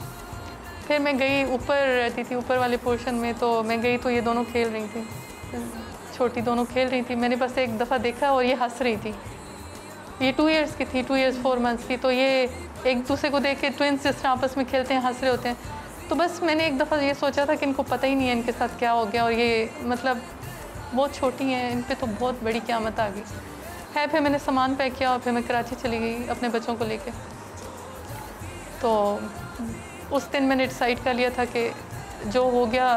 S5: फिर मैं गई, ऊपर रहती थी ऊपर वाले पोर्शन में, तो मैं गई तो ये दोनों खेल रही थी, छोटी दोनों खेल रही थी। मैंने बस एक दफ़ा देखा और ये हंस रही थी, ये 2 ईयर्स की थी, 2 ईयर्स 4 मंथ्स की। तो ये एक दूसरे को देख के ट्विंस जिस तरह आपस में खेलते हैं, हंस रहे होते हैं। तो बस मैंने एक दफ़ा ये सोचा था कि इनको पता ही नहीं है इनके साथ क्या हो गया, और ये मतलब बहुत छोटी हैं, इन पे तो बहुत बड़ी क़यामत आ गई है। फिर मैंने सामान पैक किया और फिर मैं कराची चली गई अपने बच्चों को लेके। तो उस दिन मैंने डिसाइड कर लिया था कि जो हो गया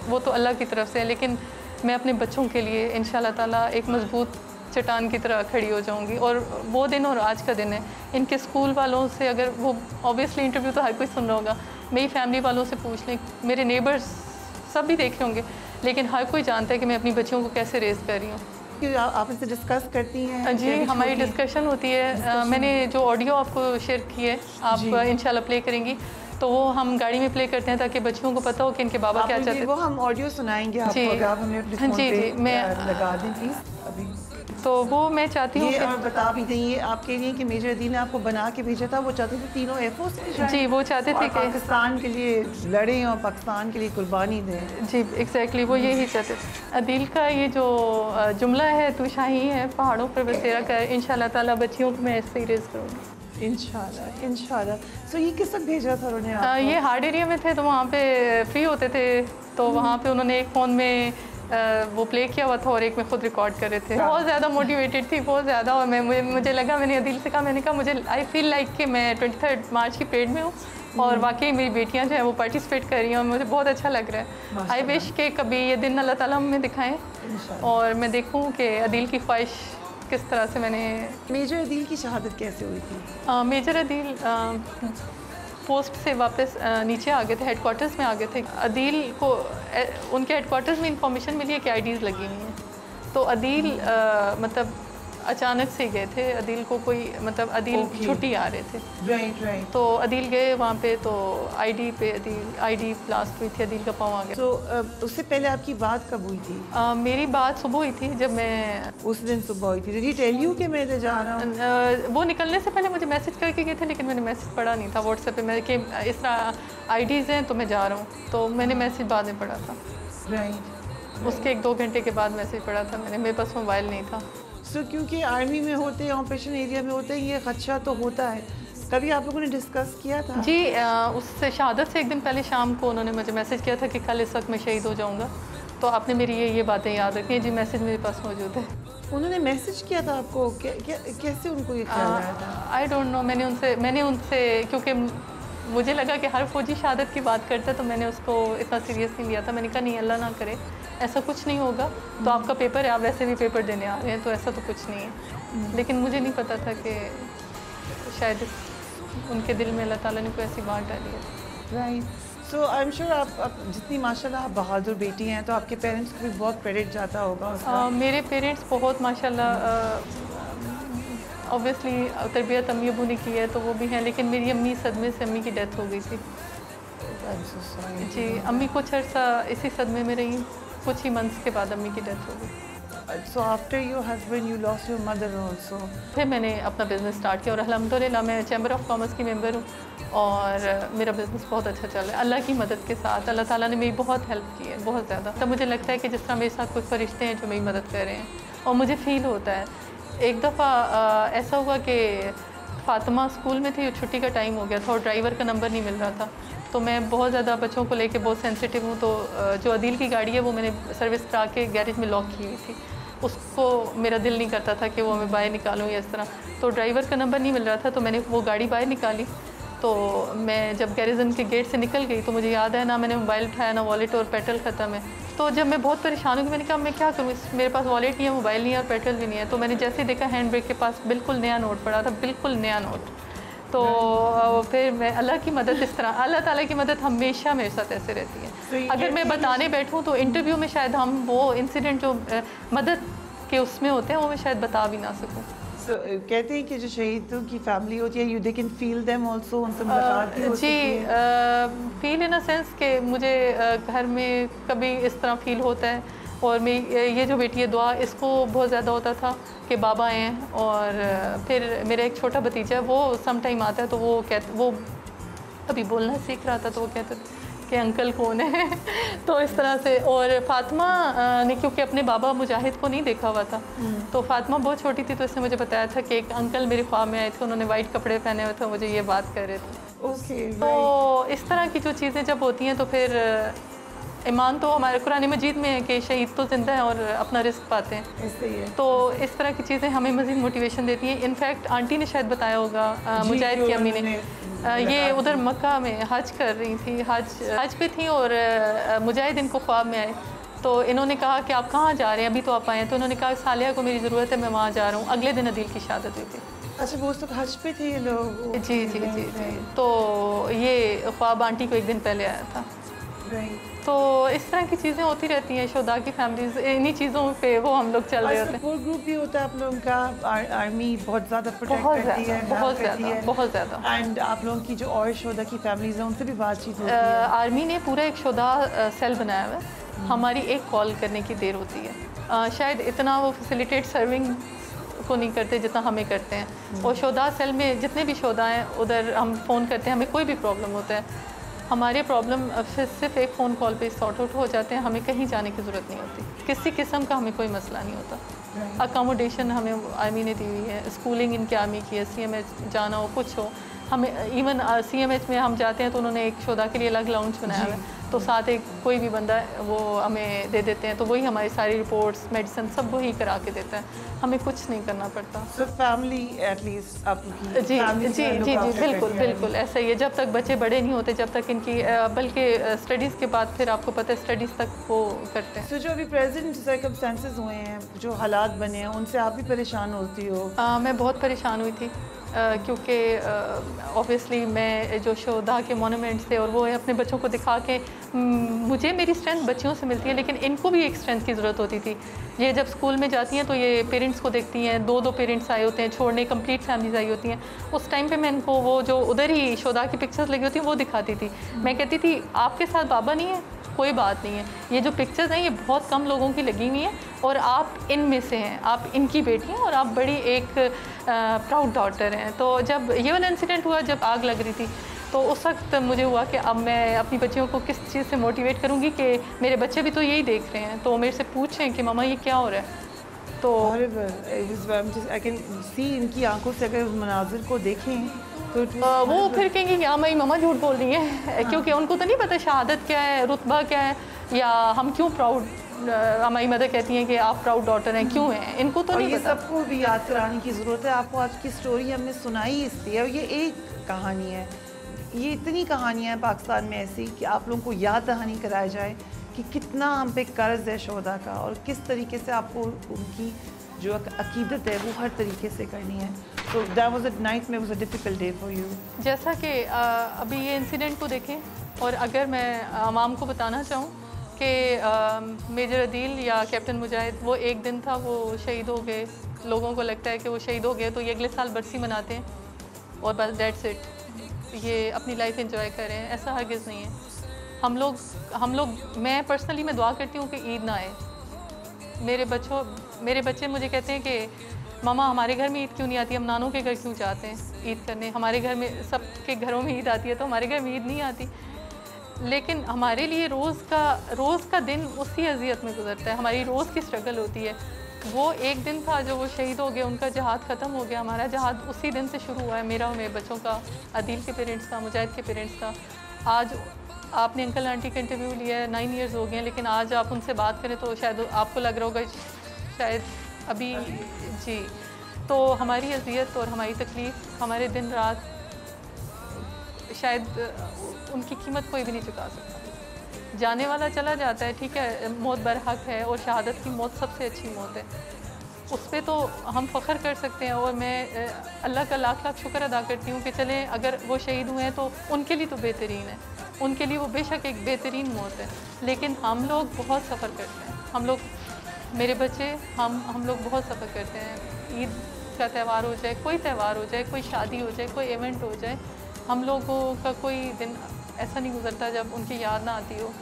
S5: वो तो अल्लाह की तरफ से है, लेकिन मैं अपने बच्चों के लिए इंशाल्लाह ताला एक मज़बूत चट्टान की तरह खड़ी हो जाऊंगी। और वो दिन और आज का दिन है। इनके स्कूल वालों से, अगर वो ऑब्वियसली इंटरव्यू तो हर कोई सुन रहा होगा, मेरी फैमिली वालों से पूछ लें, मेरे नेबर्स सब भी देख रहे होंगे, लेकिन हर कोई जानता है कि मैं अपनी बच्चियों को कैसे रेज़ कर रही हूँ।
S1: आप इससे डिस्कस करती हैं?
S5: जी, हमारी डिस्कशन होती है। मैंने जो ऑडियो आपको शेयर की है, आप इंशाल्लाह प्ले करेंगी, तो वो हम गाड़ी में प्ले करते हैं ताकि बच्चियों को पता हो कि इनके बाबा क्या चाहते हैं।
S1: वो हम ऑडियो सुनाएंगे आपको, अगर आप हमें अपने फ़ोन पे
S5: मैं
S1: लगा दें प्लीज़ अभी।
S5: तो वो मैं चाहती हूँ,
S1: और बता भी दें ये आपके लिए कि मेजर अदील ने आपको बना के भेजा था, वो चाहते थे तीनों एयरफोर्स में जाएं।
S5: जी, वो चाहते थे कि
S1: पाकिस्तान के लिए लड़ें और पाकिस्तान के लिए कुर्बानी दें। जी
S5: एग्जैक्टली, वो यही चाहते थे। अदील का ये जो जुमला है, तू शाही है पहाड़ों पर बसेरा कर, इंशाल्लाह ताला बच्चियों को मैं ऐसे ही रेज़ करूँगी
S1: इंशाल्लाह इंशाल्लाह। सो ये किस वक्त भेजा था उन्होंने?
S5: ये हार्ड एरिया में थे, तो वहाँ पे फ्री होते थे, तो वहाँ पे उन्होंने एक फ़ोन में वो प्ले किया हुआ था और एक में खुद रिकॉर्ड कर रहे थे। बहुत ज़्यादा मोटिवेटेड थी, बहुत ज़्यादा। और मुझे लगा, मैंने अदील से कहा, मैंने कहा मुझे आई फील लाइक कि मैं 23 मार्च की परेड में हूँ और वाकई मेरी बेटियाँ जो हैं वो पार्टिसिपेट कर रही हैं और मुझे बहुत अच्छा लग रहा है। आई विश कि कभी ये दिन अल्लाह ताला हमें दिखाएं और मैं देखूँ कि अदील की ख्वाहिश किस तरह से मैंने।
S1: मेजर अदील की शहादत कैसे हुई थी?
S5: मेजर अदील पोस्ट से वापस नीचे आ गए थे, हेडक्वार्टर्स में आ गए थे। अदील को उनके हेडक्वार्टर्स में इंफॉर्मेशन मिली है कि आईडीज़ लगी हुई हैं, तो अदील मतलब अचानक से गए थे। अदील को कोई मतलब अदील छुट्टी आ रहे थे,
S1: राइट।
S5: तो अदील गए वहाँ पे, तो आईडी पे आईडी ब्लास्ट हुई थी, अदील का पाँव आ गया।
S1: तो उससे पहले आपकी बात कब हुई थी?
S5: मेरी बात सुबह हुई थी, जब मैं
S1: उस दिन सुबह हुई थी। Did he tell you कि मैं इधर जा रहा हूँ?
S5: वो निकलने से पहले मुझे मैसेज करके गए थे, लेकिन मैंने मैसेज पढ़ा नहीं था व्हाट्सएप पे मैं कि इस तरह आईडीज़ हैं तो मैं जा रहा हूँ, तो मैंने मैसेज बाद में पढ़ा था।
S1: राइट।
S5: उसके 1-2 घंटे के बाद मैसेज पढ़ा था मैंने, मेरे पास मोबाइल नहीं था।
S1: क्योंकि आर्मी में होते हैं, ऑपरेशन एरिया में होते हैं, ये खदशा तो होता है। कभी आप लोगों ने डिस्कस किया था?
S5: जी, उससे शहादत से एक दिन पहले शाम को उन्होंने मुझे मैसेज किया था कि कल इस वक्त मैं शहीद हो जाऊँगा, तो आपने मेरी ये बातें याद रखी हैं। जी, मैसेज मेरे पास मौजूद है।
S1: उन्होंने मैसेज किया था आपको? कैसे उनको ये ख्याल आया था?
S5: I don't know. मैंने उनसे क्योंकि मुझे लगा कि हर फौजी शहादत की बात करता है, तो मैंने उसको इतना सीरियस नहीं लिया था। मैंने कहा नहीं, अल्लाह ना करे ऐसा कुछ नहीं होगा, तो आपका पेपर है, आप वैसे भी पेपर देने आ रहे हैं, तो ऐसा तो कुछ नहीं है। लेकिन मुझे नहीं पता था कि शायद उनके दिल में अल्लाह ताला ने कोई ऐसी बात डाली है।
S1: Right. So I am sure आप जितनी माशाल्लाह आप बहादुर बेटी हैं, तो आपके पेरेंट्स को भी बहुत क्रेडिट जाता होगा उसका।
S5: मेरे पेरेंट्स बहुत माशाल्लाह ऑब्वियसली तरबियत अम्मी अबू ने की है तो वो भी हैं, लेकिन मेरी अम्मी सदमे से अम्मी की डेथ हो गई थी। जी, अम्मी कुछ अर्सा इसी सदमे में रही, कुछ ही मंथ्स के बाद अम्मी की डेथ हो गई।
S1: So after your husband, you lost your mother also.
S5: फिर मैंने अपना बिज़नेस स्टार्ट किया और अल्हम्दुलिल्लाह मैं चैम्बर ऑफ कॉमर्स की मेंबर हूँ और मेरा बिज़नेस बहुत अच्छा चल रहा है अल्लाह की मदद के साथ। अल्लाह ताला ने मेरी बहुत हेल्प की है, बहुत ज़्यादा। तब मुझे लगता है कि जिस तरह मेरे साथ कुछ फरिश्ते हैं जो मेरी मदद कर रहे हैं और मुझे फ़ील होता है। एक दफ़ा ऐसा हुआ कि फ़ातिमा स्कूल में थी, छुट्टी का टाइम हो गया था और ड्राइवर का नंबर नहीं मिल रहा था, तो मैं बहुत ज़्यादा बच्चों को लेके बहुत सेंसिटिव हूँ, तो जो अदील की गाड़ी है वो मैंने सर्विस करा के गैरेज में लॉक की हुई थी। उसको मेरा दिल नहीं करता था कि वो मैं बाहर निकालूँ या इस तरह, तो ड्राइवर का नंबर नहीं मिल रहा था, तो मैंने वो गाड़ी बाहर निकाली। तो मैं जब गैरेजन के गेट से निकल गई तो मुझे याद है ना मैंने मोबाइल उठाया ना वॉलेट, और पेट्रोल ख़त्म है। तो जब मैं बहुत परेशान हुई मैंने कहा मैं क्या करूँ, मेरे पास वॉलेट नहीं है, मोबाइल नहीं है और पेट्रोल भी नहीं है। तो मैंने जैसे ही देखा हैंड ब्रेक के पास बिल्कुल नया नोट पड़ा था, बिल्कुल नया नोट। तो फिर मैं अल्लाह की मदद, इस तरह अल्लाह ताला की मदद हमेशा मेरे साथ ऐसे रहती है। अगर मैं बताने बैठूँ तो इंटरव्यू में शायद हम वो इंसिडेंट जो मदद के उसमें होते हैं वो मैं शायद बता भी ना सकूँ।
S1: कहते हैं कि जो शहीदों की फैमिली होती है, you they can feel them also, उनसे मुलाकात भी हो
S5: जी,
S1: सकती है।
S5: फील इन अ सेंस कि मुझे घर में कभी इस तरह फील होता है। और मेरी ये जो बेटी है दुआ, इसको बहुत ज़्यादा होता था कि बाबा आए हैं। और फिर मेरा एक छोटा भतीजा है, वो सम टाइम आता है तो वो वो अभी बोलना सीख रहा था, तो वो कहते कि अंकल कौन है तो इस तरह से। और फातिमा ने क्योंकि अपने बाबा मुजाहिद को नहीं देखा हुआ था, तो फातिमा बहुत छोटी थी, तो इसने मुझे बताया था कि एक अंकल मेरे ख्वाब में आए थे, उन्होंने वाइट कपड़े पहने हुए थे, मुझे ये बात कर रहे थे। तो इस तरह की जो चीज़ें जब होती हैं तो फिर ईमान तो हमारे कुरान मजीद में है कि शहीद तो ज़िंदा हैं और अपना रिस्क पाते हैं। तो इस तरह की चीज़ें हमें मज़ीद मोटिवेशन देती हैं। इनफैक्ट आंटी ने शायद बताया होगा, मुजाहिद की अम्मी ने, ये उधर मक्का में हज कर रही थी, हज पे थी और मुजाहिद इनको ख्वाब में आए। तो इन्होंने कहा कि आप कहाँ जा रहे हैं, अभी तो आप आए हैं। तो इन्होंने कहा सालिया को मेरी ज़रूरत है, मैं वहाँ जा रहा हूँ। अगले दिन अदील की शहादत हुई थी।
S1: अच्छा, वो तो हज पे थे ये लोग।
S5: जी जी जी जी। तो ये ख्वाब आंटी को एक दिन पहले आया था। तो इस तरह की चीज़ें होती रहती हैं। शुहदा की फैमिलीज इन्हीं चीज़ों पे वो हम लोग चल रहे होते हैं।
S1: सपोर्ट ग्रुप भी होता है आप लोगों का, आर्मी बहुत ज़्यादा प्रोटेक्ट करती है,
S5: बहुत ज़्यादा।
S1: एंड आप लोगों की जो और शुहदा की फैमिलीज हैं उनसे भी बातचीत होती है।
S5: आर्मी ने पूरा एक शुहदा सेल बनाया हुआ है, हमारी एक कॉल करने की देर होती है। शायद इतना वो फैसिलिटेट सर्विंग को नहीं करते जितना हमें करते हैं। और शुहदा सेल में जितने भी शुहदा हैं उधर हम फ़ोन करते हैं, हमें कोई भी प्रॉब्लम होता है, हमारे प्रॉब्लम सिर्फ एक फ़ोन कॉल पे सॉर्ट आउट हो जाते हैं। हमें कहीं जाने की ज़रूरत नहीं होती, किसी किस्म का हमें कोई मसला नहीं होता। अकोमोडेशन हमें आर्मी ने दी हुई है, स्कूलिंग इनकी आर्मी की है, CMH जाना हो कुछ हो, हमें इवन CMH में हम जाते हैं तो उन्होंने एक शुहदा के लिए अलग लाउंज बनाया हुआ है, तो साथ एक कोई भी बंदा वो हमें दे देते हैं, तो वही हमारी सारी रिपोर्ट्स मेडिसिन सब वही करा के देता है, हमें कुछ नहीं करना पड़ता।
S1: So family at least आपकी
S5: जी जी जी जी बिल्कुल बिल्कुल ऐसा ही है। जब तक बच्चे बड़े नहीं होते, जब तक इनकी बल्कि स्टडीज़ के बाद फिर आपको पता है स्टडीज़ तक वो करते हैं।
S1: So जो अभी प्रेजेंट सर्कमस्टेंसेस हुए हैं, जो हालात बने हैं, उनसे आप भी परेशान होती हो?
S5: मैं बहुत परेशान हुई थी क्योंकि ऑब्वियसली मैं जो शुहदा के मोनूमेंट्स थे और वो अपने बच्चों को दिखा के मुझे मेरी स्ट्रेंथ बच्चियों से मिलती है, लेकिन इनको भी एक स्ट्रेंथ की ज़रूरत होती थी। ये जब स्कूल में जाती हैं तो ये पेरेंट्स को देखती हैं, दो पेरेंट्स आए होते हैं छोड़ने, कंप्लीट फैमिलीज आई होती हैं। उस टाइम पे मैं इनको वो जो उधर ही शुहदा की पिक्चर्स लगी होती हैं वो दिखाती थी। मैं कहती थी आपके साथ बाबा नहीं है, कोई बात नहीं है, ये जो पिक्चर्स हैं ये बहुत कम लोगों की लगी हुई हैं और आप इनमें से हैं, आप इनकी बेटी हैं और आप बड़ी एक प्राउड डॉटर हैं। तो जब ये वाला इंसिडेंट हुआ, जब आग लग रही थी, तो उस वक्त मुझे हुआ कि अब मैं अपनी बच्चियों को किस चीज़ से मोटिवेट करूँगी कि मेरे बच्चे भी तो यही देख रहे हैं, तो मेरे से पूछें कि मम्मा ये क्या हो रहा है। तो
S1: आई कैन सी इनकी आंखों से अगर मनाजिर को देखें तो
S5: वो फिर कहेंगे कि हाँ मेरी मम्मा झूठ बोल रही है, क्योंकि उनको तो नहीं पता शहादत क्या है, रुतबा क्या है, या हम क्यों प्राउड, हमारी मदर कहती हैं कि आप प्राउड डॉटर हैं, क्यों हैं, इनको तो नहीं पता।
S1: सबको भी याद कराने की ज़रूरत है। आपको आज की स्टोरी हमने सुनाई इसलिए, और ये एक कहानी है, ये इतनी कहानियाँ हैं पाकिस्तान में ऐसी कि आप लोगों को याद दहानी कराया जाए कि कितना हम पे कर्ज है शुहदा का और किस तरीके से आपको उनकी जो अकीदत है वो हर तरीके से करनी है। तो दैट वाज अ नाइट में was a difficult day for you.
S5: जैसा कि अभी ये इंसिडेंट को देखें, और अगर मैं आवाम को बताना चाहूँ कि मेजर अदील या कैप्टन मुजाहिद, वो एक दिन था वो शहीद हो गए लोगों को लगता है कि वो शहीद हो गए तो ये अगले साल बरसी मनाते हैं और बस डेट्स इट, ये अपनी लाइफ एंजॉय कर रहे हैं। ऐसा हरगिज़ नहीं है। हम लोग मैं पर्सनली मैं दुआ करती हूँ कि ईद ना आए। मेरे बच्चे मुझे कहते हैं कि मामा हमारे घर में ईद क्यों नहीं आती, हम नानों के घर क्यों जाते हैं ईद करने, हमारे घर में सबके घरों में ईद आती है तो हमारे घर में ईद नहीं आती। लेकिन हमारे लिए रोज़ का दिन उसी अजियत में गुजरता है, हमारी रोज़ की स्ट्रगल होती है। वो एक दिन था जो वो शहीद हो गए, उनका जहाद ख़त्म हो गया, हमारा जहाद उसी दिन से शुरू हुआ है, मेरा और मेरे बच्चों का, अदील के पेरेंट्स का, मुजाहिद के पेरेंट्स का। आज आपने अंकल आंटी का इंटरव्यू लिया है, 9 इयर्स हो गए हैं, लेकिन आज आप उनसे बात करें तो शायद आपको लग रहा होगा शायद अभी जी। तो हमारी अजियत और हमारी तकलीफ़, हमारे दिन रात, शायद उनकी कीमत कोई भी नहीं चुका सकता। जाने वाला चला जाता है, ठीक है, मौत बरहक है और शहादत की मौत सबसे अच्छी मौत है, उस पर तो हम फ़ख्र कर सकते हैं। और मैं अल्लाह का लाख लाख शुक्र अदा करती हूँ कि चलें अगर वो शहीद हुए हैं तो उनके लिए तो बेहतरीन है, उनके लिए वो बेशक एक बेहतरीन मौत है। लेकिन हम लोग बहुत सफ़र करते हैं, हम लोग, मेरे बच्चे, हम लोग बहुत सफ़र करते हैं। ईद का त्यौहार हो जाए, कोई त्यौहार हो जाए, कोई शादी हो जाए, कोई इवेंट हो जाए, हम लोगों का कोई दिन ऐसा नहीं गुजरता जब उनकी याद ना आती हो,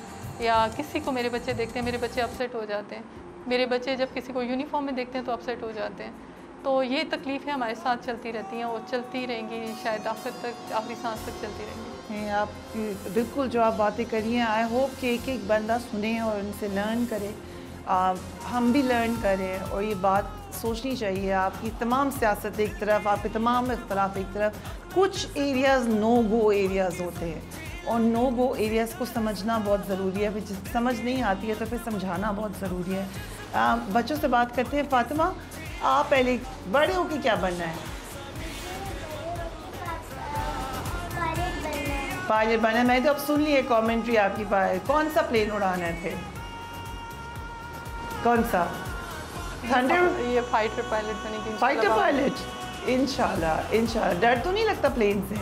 S5: या किसी को मेरे बच्चे देखते हैं, मेरे बच्चे अपसेट हो जाते हैं, मेरे बच्चे जब किसी को यूनिफॉर्म में देखते हैं तो अपसेट हो जाते हैं। तो ये तकलीफ़ें हमारे साथ चलती रहती हैं और चलती रहेंगी, शायद आखिर तक, आखिरी सांस तक चलती रहेंगी।
S1: आप बिल्कुल जो आप बातें करी हैं, आई होप कि एक बंदा सुने और उनसे लर्न करे, हम भी लर्न करें। और ये बात सोचनी चाहिए, आपकी तमाम सियासत एक तरफ, आपके तमाम इख्तलाफ एक तरफ, कुछ एरियाज़ नो गो एरियाज़ होते हैं और नो गो एरियाज़ को समझना बहुत ज़रूरी है। फिर समझ नहीं आती है तो फिर समझाना बहुत ज़रूरी है। बच्चों से बात करते हैं। फ़ातिमा, आप पहले बड़े होके क्या बनना है? पायलट बनना है। मैं तो अब सुन ली है कॉमेंट्री आपकी। कौन सा प्लेन उड़ाना थे? कौन सा? थंडर?
S5: ये फाइटर पायलट बने की।
S1: फाइटर पायलट इंशाल्लाह, इंशाल्लाह। डर तो नहीं लगता प्लेन से?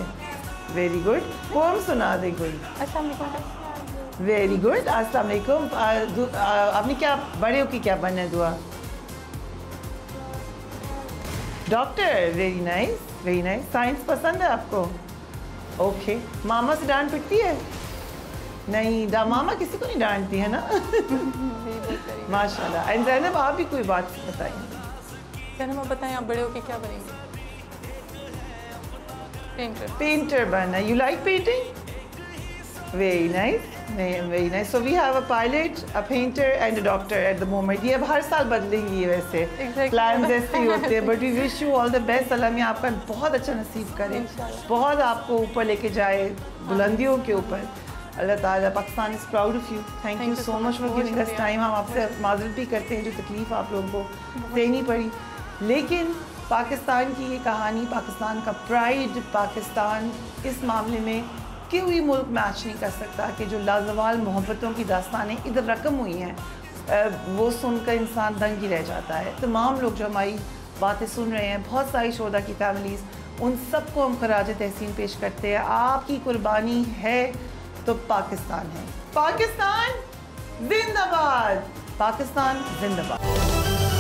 S1: Very good. पोम सुना दे कोई।
S5: अस्सलाम वालेकुम।
S1: वेरी गुड, अस्सलाम वालेकुम। आपने क्या बड़े हो कि क्या बनना है? दुआ। Doctor. Very nice, very nice. Science पसंद है आपको? ओके। मामा से डांट पिटती है? नहीं, मामा किसी को नहीं डांटती है ना? माशाल्लाह। एंड ज़ैनब, आप भी कोई बात बताइए।
S5: ज़ैनब, आप बताएं, आप बड़े होके क्या बनेंगे? पेंटर।
S1: पेंटर बनना। You like painting? Very nice, very nice. So we have a pilot, a painter and a doctor at the moment. ये अब हर साल बदलेंगी वैसे, प्लान ऐसे ही होते हैं। But we wish you all the best. अल्लाह में आपका बहुत अच्छा नसीब करे, बहुत आपको ऊपर लेके जाए, बुलंदियों के ऊपर। अल्लाह ताला, Pakistan is proud of you. Thank you so much for giving us time. हम आपसे माजरत भी करते हैं जो तकलीफ़ आप लोगों को देनी पड़ी, लेकिन पाकिस्तान की ये कहानी, पाकिस्तान का प्राइड, पाकिस्तान इस मामले में कोई मुल्क मैच नहीं कर सकता कि जो लाजवाल मोहब्बतों की दास्तानें इधर रकम हुई हैं, वो सुनकर इंसान दंग ही रह जाता है। तमाम लोग जो हमारी बातें सुन रहे हैं, बहुत सारी शोधा की फैमिलीज़, उन सबको हम खराज तहसीन पेश करते हैं। आपकी कुर्बानी है तो पाकिस्तान है। पाकिस्तान जिंदाबाद, पाकिस्तान जिंदाबाद।